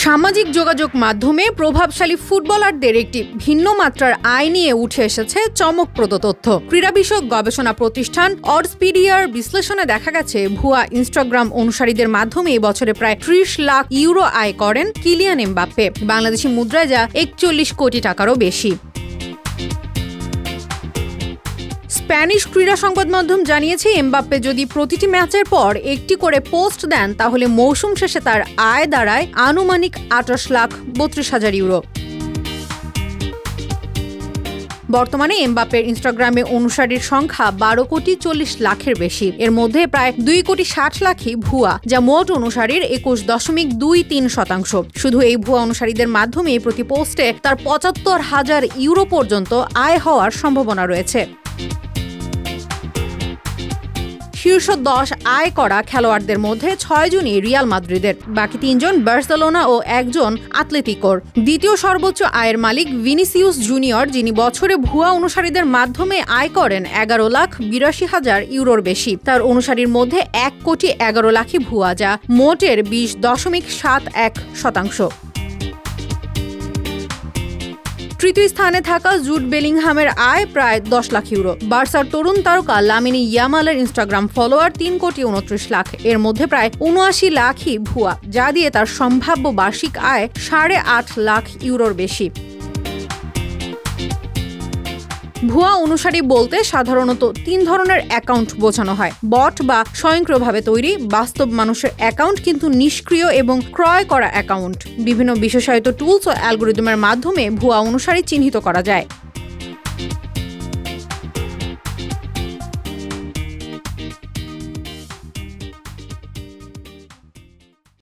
সামাজিক যোগাযোগ মাধ্যমে প্রভাবশালী ফুটবলারদের একটি ভিন্ন মাত্রার আয় নিয়ে উঠে এসেছে চমকপ্রদ তথ্য। ক্রীড়া বিষয়ক গবেষণা প্রতিষ্ঠান অডসপিডিয়ার বিশ্লেষণে দেখা গেছে, ভুয়া ইনস্টাগ্রাম অনুসারীদের মাধ্যমে এই বছরে প্রায় ৩০ লাখ ইউরো আয় করেন কিলিয়ান এমবাপ্পে, বাংলাদেশি মুদ্রায় যা ৪১ কোটি টাকারও বেশি। স্প্যানিশ ক্রীড়া সংবাদ মাধ্যম জানিয়েছে, এমবাপ্পে যদি প্রতিটি ম্যাচের পর একটি করে পোস্ট দেন তাহলে মৌসুম শেষে তার আয় দাঁড়ায় আনুমানিক ২৮,৩২,০০০ ইউরো। বর্তমানে এমবাপ্পের ইনস্টাগ্রামে অনুসারীর সংখ্যা ১২,৪০,০০,০০০-এর বেশি। এর মধ্যে প্রায় ২,৬০,০০,০০০-ই ভুয়া, যা মোট অনুসারীর ২১.২৩%। শুধু এই ভুয়া অনুসারীদের মাধ্যমে প্রতি পোস্টে তার ৭৫,০০০ ইউরো পর্যন্ত আয় হওয়ার সম্ভাবনা রয়েছে। শীর্ষ ১০ আয় করা খেলোয়াড়দের মধ্যে ৬ জনই রিয়াল মাদ্রিদের, বাকি 3 জন বার্সেলোনা ও 1 জন আতলেতিকোর। দ্বিতীয় সর্বোচ্চ আয়ের মালিক ভিনিসিয়াস জুনিয়র, যিনি বছরে ভুয়া অনুসারীদের মাধ্যমে আয় করেন ১১,৮২,০০০ ইউরোর বেশি। তার অনুসারীর মধ্যে ১,১১,০০,০০০-ই ভুয়া, যা মোটের ২০.৭১%। তৃতীয় স্থানে থাকা জুড বেলিংহামের আয় প্রায় ১০ লাখ ইউরো। বার্সার তরুণ তারকা লামিনী ইয়ামালের ইনস্টাগ্রাম ফলোয়ার ৩,২৯,০০,০০০। এর মধ্যে প্রায় ৭৯ লাখই ভুয়া, যা দিয়ে তার সম্ভাব্য বার্ষিক আয় ৮.৫ লাখ ইউরোর বেশি। ভুয়া অনুসারী বলতে সাধারণত ৩ ধরনের অ্যাকাউন্ট বোঝানো হয়: বট বা স্বয়ংক্রিয়ভাবে তৈরি, বাস্তব মানুষের অ্যাকাউন্ট কিন্তু নিষ্ক্রিয়, এবং ক্রয় করা অ্যাকাউন্ট। বিভিন্ন বিশেষায়িত টুলস ও অ্যালগোরিদমের মাধ্যমে ভুয়া অনুসারী চিহ্নিত করা যায়।